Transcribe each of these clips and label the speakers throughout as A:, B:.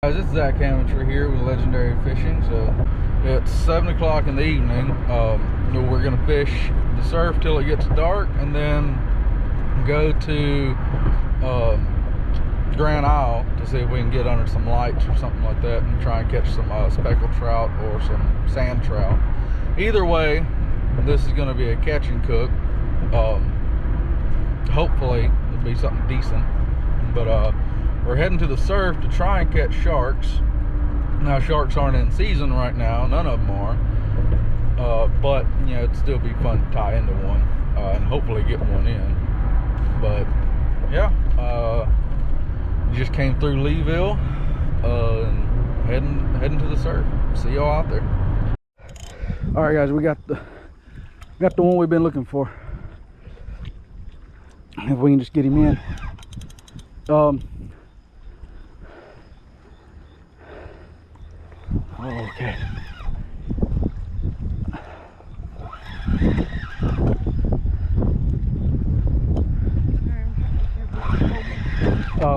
A: Guys, it's Zach Amateur here with Legendary Fishing. So it's 7 o'clock in the evening. We're gonna fish the surf till it gets dark, and then go to Grand Isle to see if we can get under some lights or something like that, and try and catch some speckled trout or some sand trout. Either way, this is going to be a catch and cook. Hopefully it'll be something decent, but we're heading to the surf to try and catch sharks. Now, sharks aren't in season right now, none of them are, but you know, it'd still be fun to tie into one and hopefully get one in. But yeah, just came through Leeville and heading to the surf. See y'all out there. All right, guys, we got the one we've been looking for. If we can just get him in. Okay.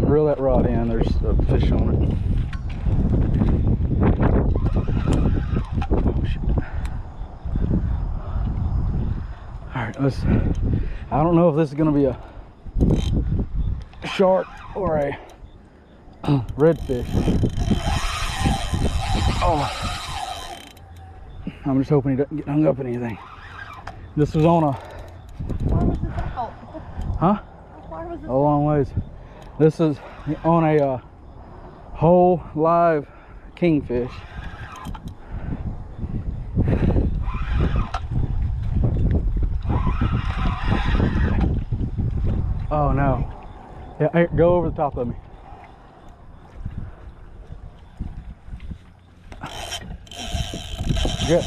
A: Reel that rod in. There's a fish on it. Oh shit! All right, I don't know if this is going to be a shark or a redfish. Oh, I'm just hoping he doesn't get hung up in anything. This was on a.
B: Where was this out?
A: Huh?
B: How far was this?
A: A long ways. This is on a whole live kingfish. Oh no. Yeah, hey, go over the top of me. Good.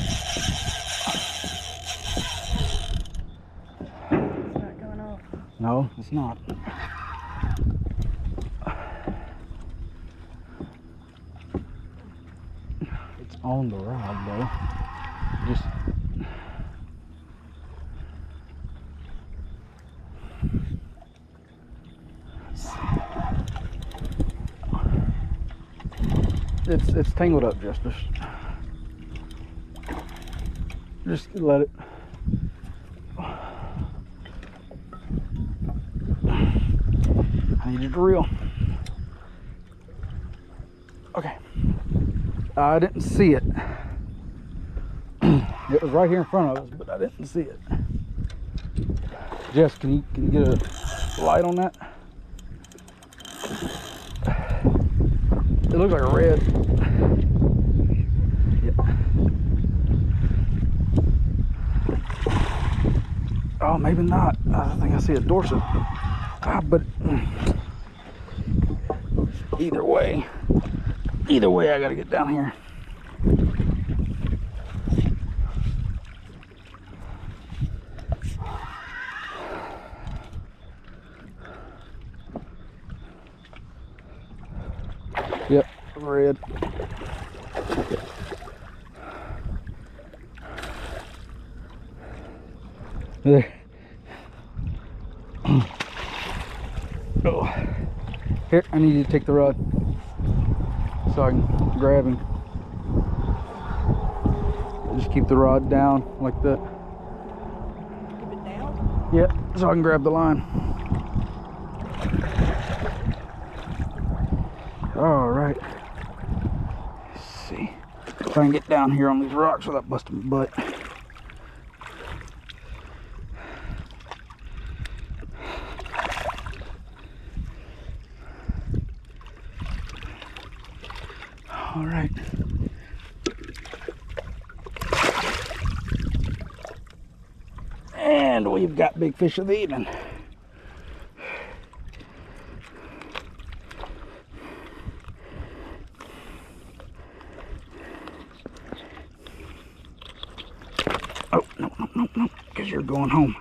B: It's not going off.
A: No, it's not. It's on the rod though. Just it's tangled up, just let it. I need you to reel. Okay. I didn't see it. It was right here in front of us, but I didn't see it. Jess, can you get a light on that? It looks like a red. Yeah. Oh, maybe not. I think I see a dorsal. But either way, I gotta get down here. Yep, red. There. Oh. Here, I need you to take the rod so I can grab him. Just keep the rod down like that.
B: Keep it down?
A: Yep, so I can grab the line. All right. Let's see if I can get down here on these rocks without busting my butt. All right. And we've got big fish of the evening. Oh, no, because you're going home.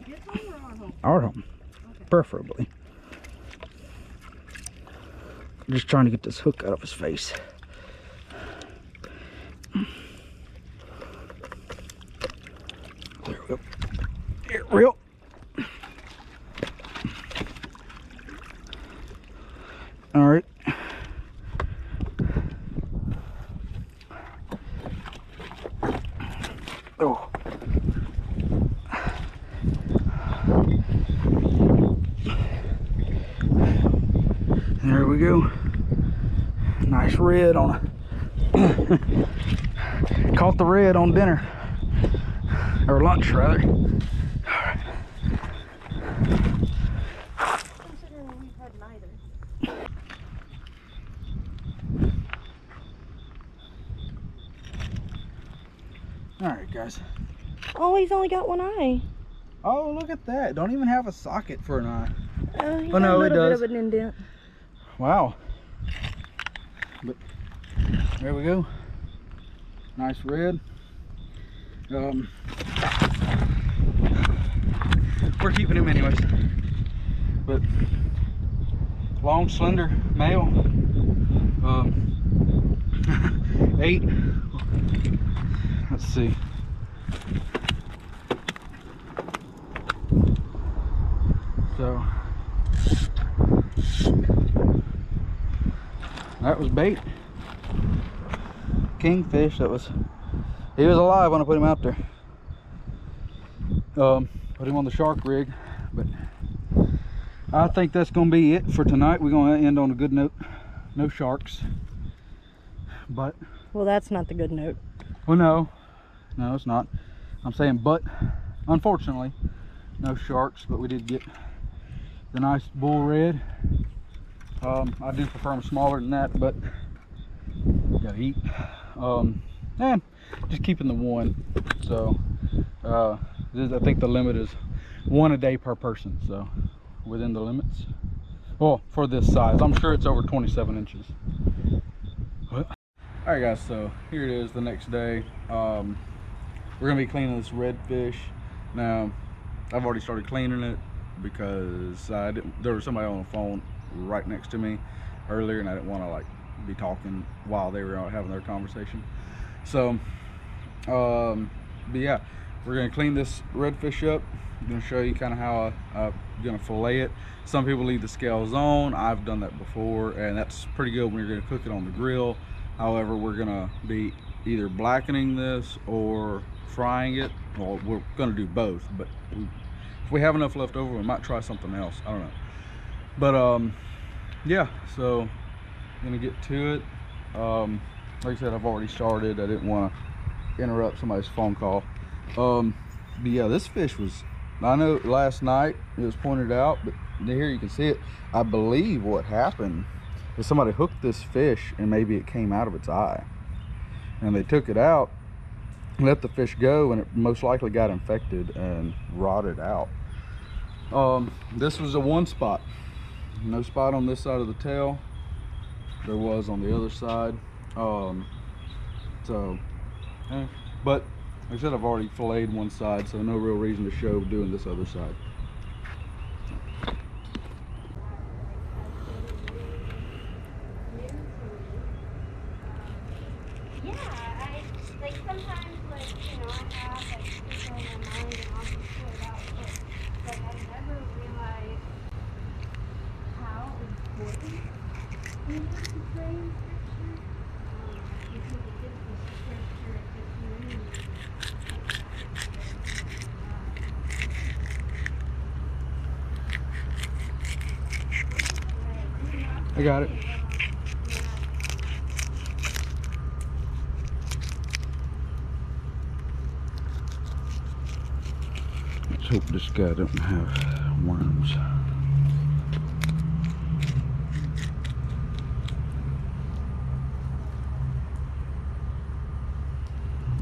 B: His home or our home?
A: Our home, okay. Preferably. I'm just trying to get this hook out of his face. There we go. Here, reel.
C: All right. Oh. There we go. Nice red on a caught the red on dinner. Or lunch rather. Alright.
B: Considering we've had neither.
C: Alright guys.
B: Oh, he's only got one eye.
C: Oh, look at that. Don't even have a socket for an eye.
B: He
C: Oh,
B: got
C: no,
B: a
C: it
B: little
C: does.
B: bit of an indent.
C: Wow. But there we go. Nice red. We're keeping him anyways. But long, slender male. 8. Let's see. So that was bait. Kingfish. He was alive when I put him out there. Put him on the shark rig, but I think that's gonna be it for tonight. We're gonna end on a good note. No sharks, but
B: Well, that's not the good note.
C: well, no, it's not. I'm saying, but unfortunately, no sharks. But we did get the nice bull red. I do prefer them smaller than that, but gotta eat. And just keeping the one. So I think the limit is 1 a day per person. So within the limits. Well, for this size, I'm sure it's over 27 inches. All right, guys. So here it is, the next day. We're gonna be cleaning this redfish. Now, I've already started cleaning it because there was somebody on the phone right next to me earlier, and I didn't want to like be talking while they were out having their conversation. So, but yeah, we're gonna clean this redfish up. I'm gonna show you kind of how I'm gonna fillet it. Some people leave the scales on. I've done that before, and that's pretty good when you're gonna cook it on the grill. However, we're gonna be either blackening this or frying it. Well, we're gonna do both, but if we have enough left over, we might try something else. I don't know. But yeah, so I'm gonna get to it. Like I said, I've already started. I didn't want to interrupt somebody's phone call. But yeah, this fish was, I know last night it was pointed out, but here you can see it. I believe what happened is somebody hooked this fish and maybe it came out of its eye, and they took it out, let the fish go, and it most likely got infected and rotted out. This was a one spot. No spot on this side of the tail. There was on the other side. But like I said, I've already filleted one side, so no real reason to show doing this other side.
D: Yeah, I like sometimes like I have like things on my mind and I'll just pull it out, but I never realized how important it is to train scripture. Because it gives the scripture, it gives you
C: I got it. Let's hope this guy doesn't have worms.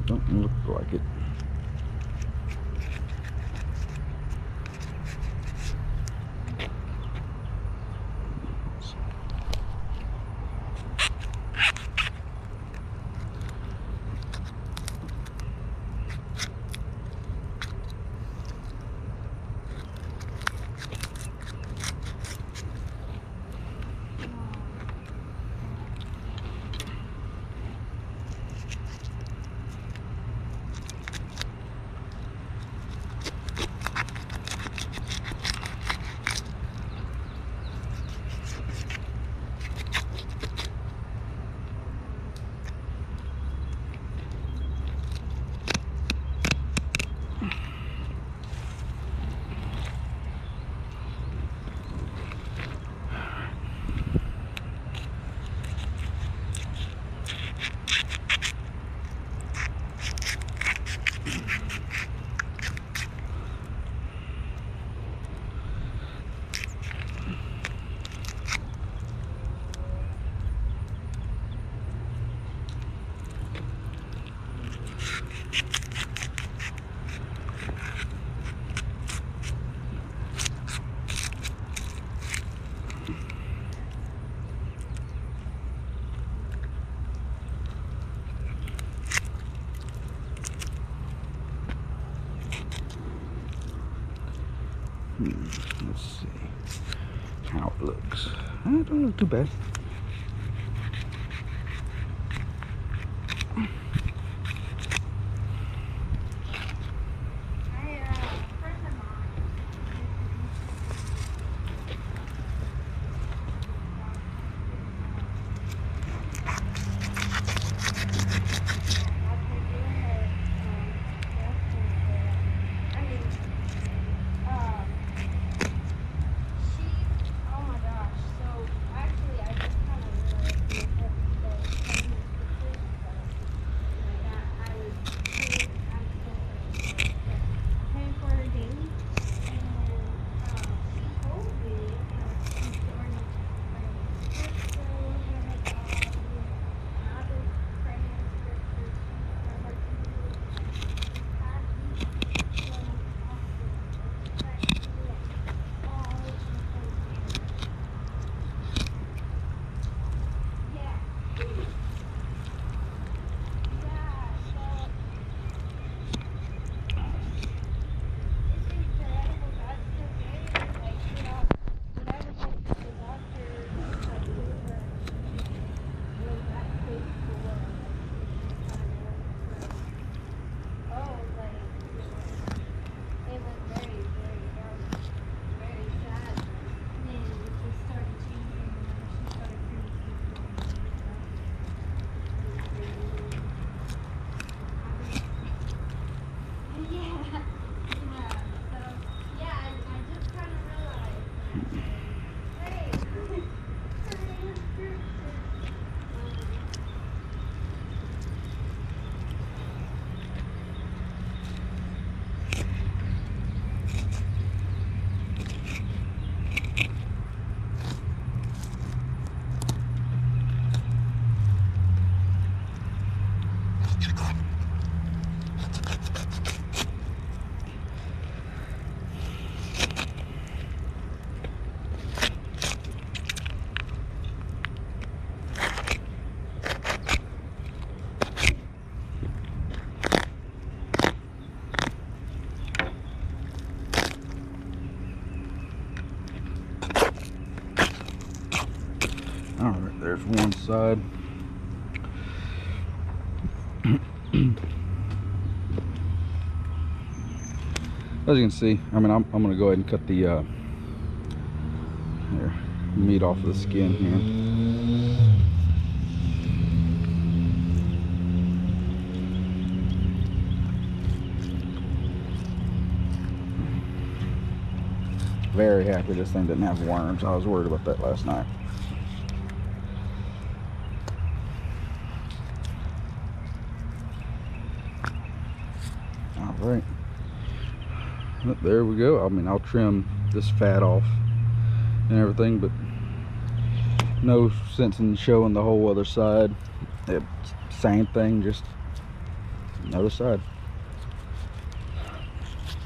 C: Don't look like it. Let's see how it looks. It don't look too bad. All right, there's one side. As you can see, I mean, I'm gonna go ahead and cut the here, meat off of the skin here. Very happy this thing didn't have worms. I was worried about that last night. All right. Well, there we go. I mean, I'll trim this fat off and everything, but no sense in showing the whole other side. Same thing, just another side.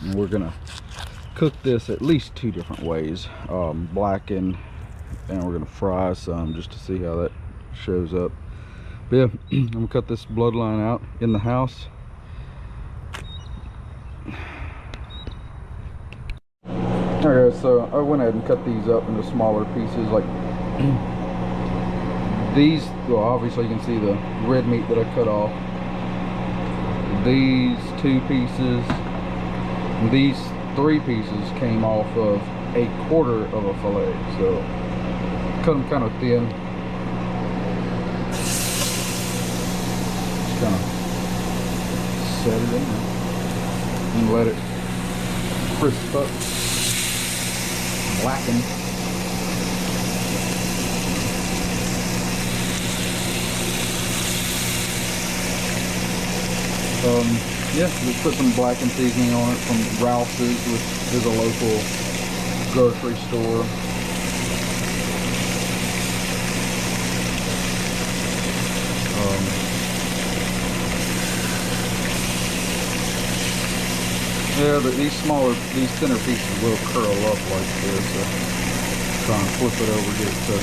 C: And we're gonna cook this at least 2 different ways. Blacken, and we're gonna fry some just to see how that shows up. But yeah, I'm gonna cut this bloodline out in the house. Alright, so I went ahead and cut these up into smaller pieces. Like these, well, obviously you can see the red meat that I cut off. These 2 pieces, these 3 pieces came off of 1/4 of a fillet. So cut them kind of thin. Just kind of set it in there and let it crisp up. Blacken. Yeah, just put some blackened seasoning on it from Ralph's, which is a local grocery store. Yeah, but these thinner pieces will curl up like this. So try and flip it over, get it to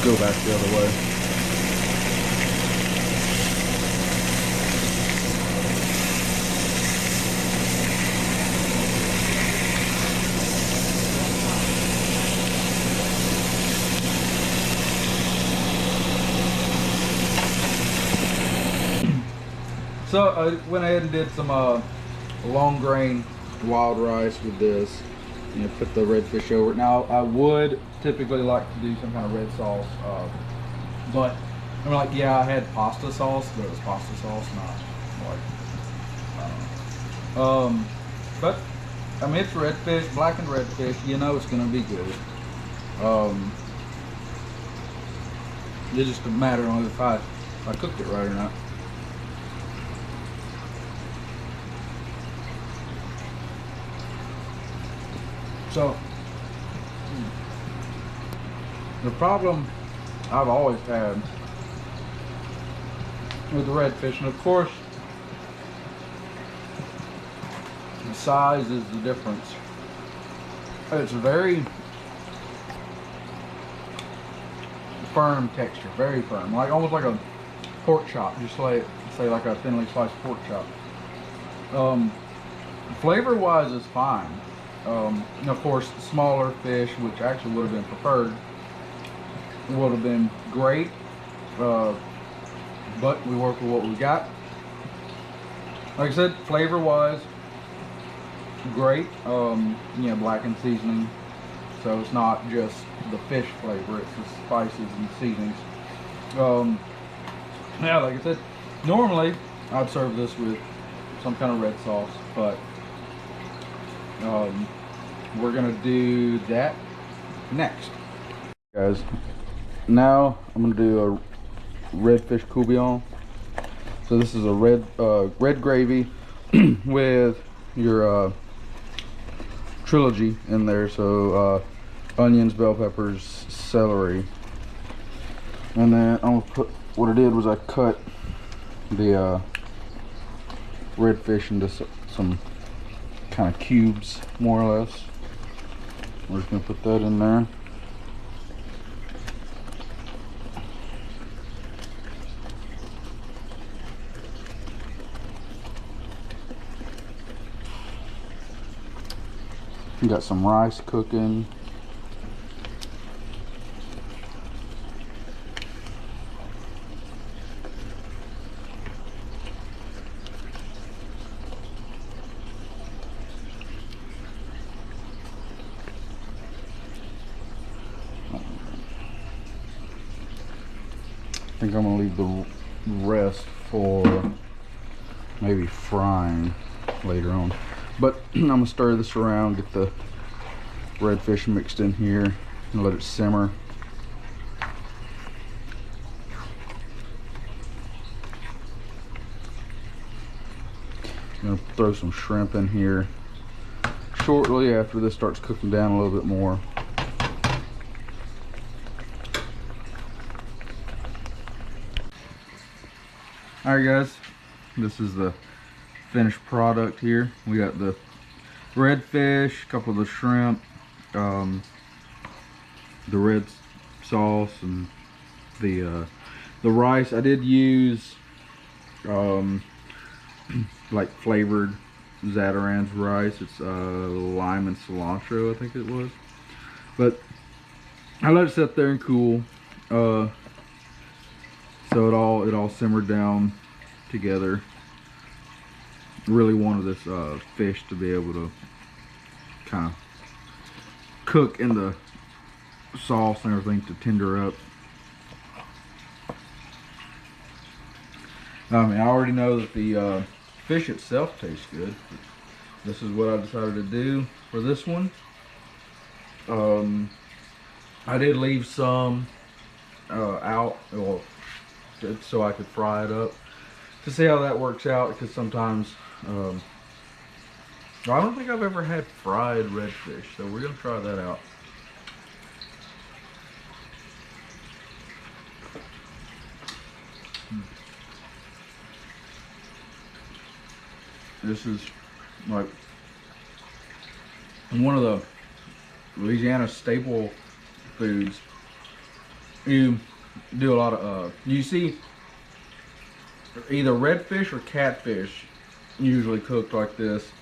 C: go back the other way.
A: So I went ahead and did some long grain wild rice with this. You know, put the redfish over it. Now I would typically like to do some kind of red sauce, but I'm like, yeah, I had pasta sauce, but it was pasta sauce, not like, I don't know. But I mean, it's redfish, blackened redfish. You know, it's gonna be good. It's just a matter of if I cooked it right or not. So, the problem I've always had with the redfish, and of course, the size is the difference. It's a very firm texture, very firm, like almost like a pork chop, just like say like a thinly sliced pork chop. Flavor-wise is fine. And of course, smaller fish, which actually would have been preferred, would have been great. But we work with what we got. Like I said, flavor-wise, great. You know, blackened seasoning, so it's not just the fish flavor; it's the spices and seasonings. Yeah, like I said, normally I'd serve this with some kind of red sauce, but we're gonna do that next, guys. Now I'm gonna do a redfish courtbouillon. So this is a red gravy with your trilogy in there. So onions, bell peppers, celery, and then I'm gonna put. What I did was I cut the redfish into some kind of cubes, more or less. We're just gonna put that in there. We got some rice cooking. I think I'm gonna leave the rest for maybe frying later on. But I'm gonna stir this around, get the redfish mixed in here, and let it simmer. I'm gonna throw some shrimp in here shortly after this starts cooking down a little bit more. Alright guys, this is the finished product here. We got the redfish, a couple of the shrimp, the red sauce, and the rice. I did use like flavored Zatarain's rice. It's lime and cilantro, I think it was. But I let it sit there and cool. So it all simmered down together. Really wanted this fish to be able to kind of cook in the sauce and everything to tender up. I mean, I already know that the fish itself tastes good. This is what I decided to do for this one. I did leave some out, well, so I could fry it up to see how that works out, because sometimes I don't think I've ever had fried redfish, so we're gonna try that out. This is like one of the Louisiana staple foods. You do a lot of you see either redfish or catfish usually cooked like this.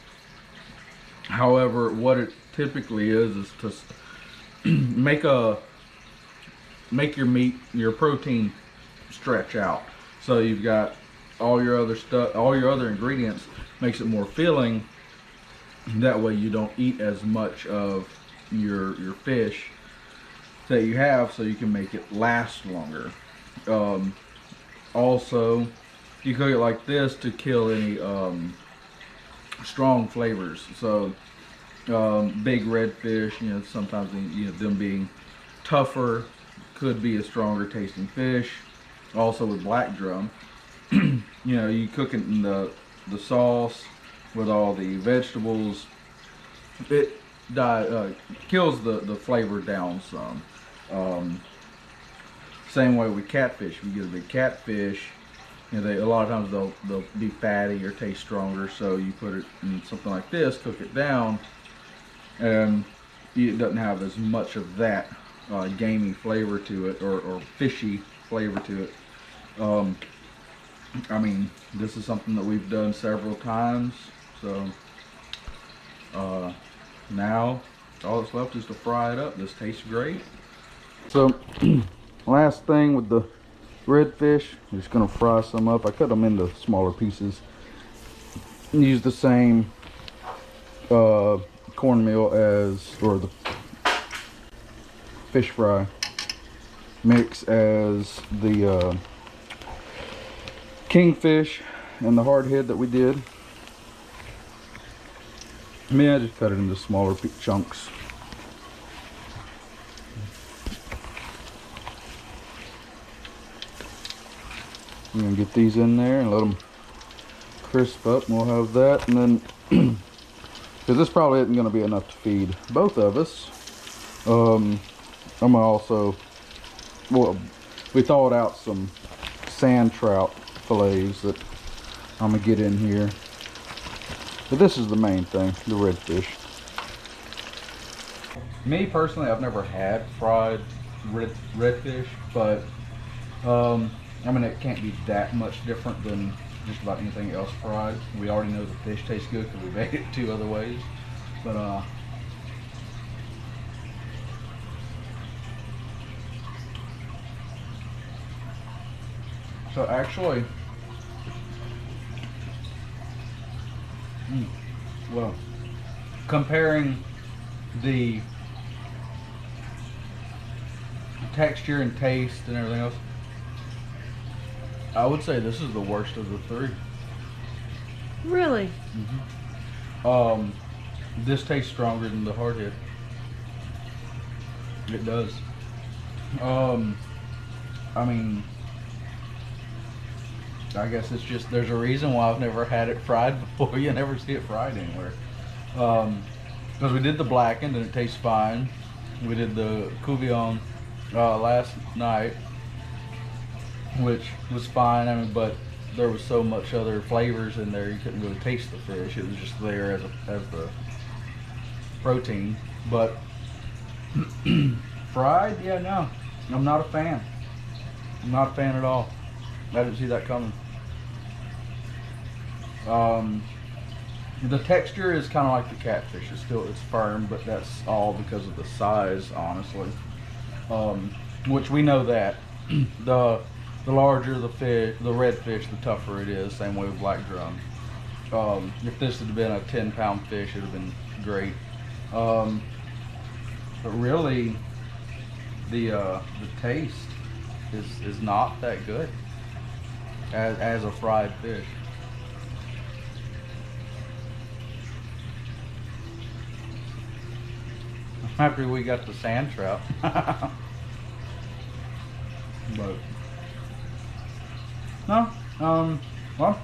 A: However, what it typically is to make your meat, your protein stretch out. So you've got all your other stuff, all your other ingredients, makes it more filling. That way you don't eat as much of your fish that you have, so you can make it last longer. Also, you cook it like this to kill any strong flavors. So big redfish, you know, sometimes, you know, them being tougher, could be a stronger tasting fish. Also with black drum, you know, you cook it in the sauce with all the vegetables, it kills the flavor down some. Same way with catfish. If you get a big catfish, you know, a lot of times they'll be fatty or taste stronger. So you put it in something like this, cook it down, and it doesn't have as much of that gamey flavor to it, or fishy flavor to it. I mean, this is something that we've done several times. So now all that's left is to fry it up. This tastes great. So last thing with the redfish, I'm just gonna fry some up. I cut them into smaller pieces. Use the same cornmeal or the fish fry mix as the kingfish and the hard head that we did. I just cut it into smaller chunks. I'm gonna get these in there and let them crisp up, and we'll have that. And then, because this probably isn't gonna be enough to feed both of us, I'm gonna also, well, we thawed out some sand trout fillets that I'm gonna get in here. But this is the main thing, the redfish. Me personally, I've never had fried redfish, but I mean, it can't be that much different than just about anything else fried. We already know the fish tastes good because we've ate it 2 other ways. But so actually, well, comparing the texture and taste and everything else, I would say this is the worst of the 3.
B: Really?
A: This tastes stronger than the hardhead. It does. I mean, I guess it's just, there's a reason why I've never had it fried before. You never see it fried anywhere. Because we did the blackened and it tastes fine. We did the couvillon last night, which was fine. I mean, but there was so much other flavors in there, you couldn't really taste the fish. It was just there as the protein. But fried, yeah, no, I'm not a fan. I'm not a fan at all. I didn't see that coming. The texture is kind of like the catfish. It's firm, but that's all because of the size, honestly. Which we know that the larger the fish, the redfish, the tougher it is. Same way with black drum. If this had been a 10-pound fish, it would have been great. But really, the taste is not that good as a fried fish. After we got the sand trout. But no, well,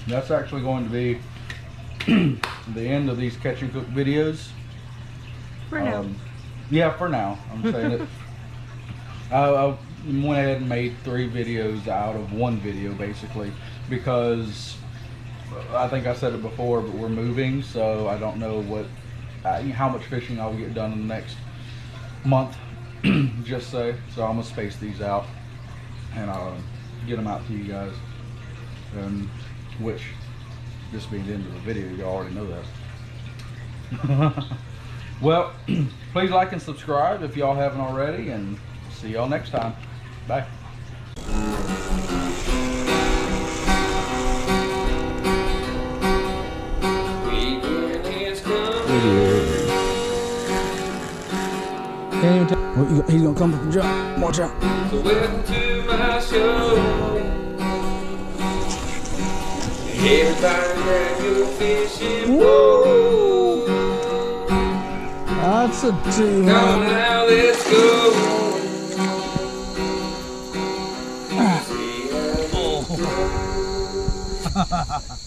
A: that's actually going to be the end of these catch and cook videos.
B: For now.
A: Yeah, for now. I'm saying it. I went ahead and made 3 videos out of 1 video, basically, because I think I said it before, but we're moving, so I don't know how much fishing I'll get done in the next month, just say. So I'm gonna space these out and get them out to you guys. Which, this being the end of the video, you already know that. Well, please like and subscribe if y'all haven't already, and see y'all next time. Bye.
C: He's gonna come up and jump. Watch out.
E: So welcome to my show. Everybody grab your fishing pole.
C: That's a
E: Come
C: 200.
E: now, let's go. See how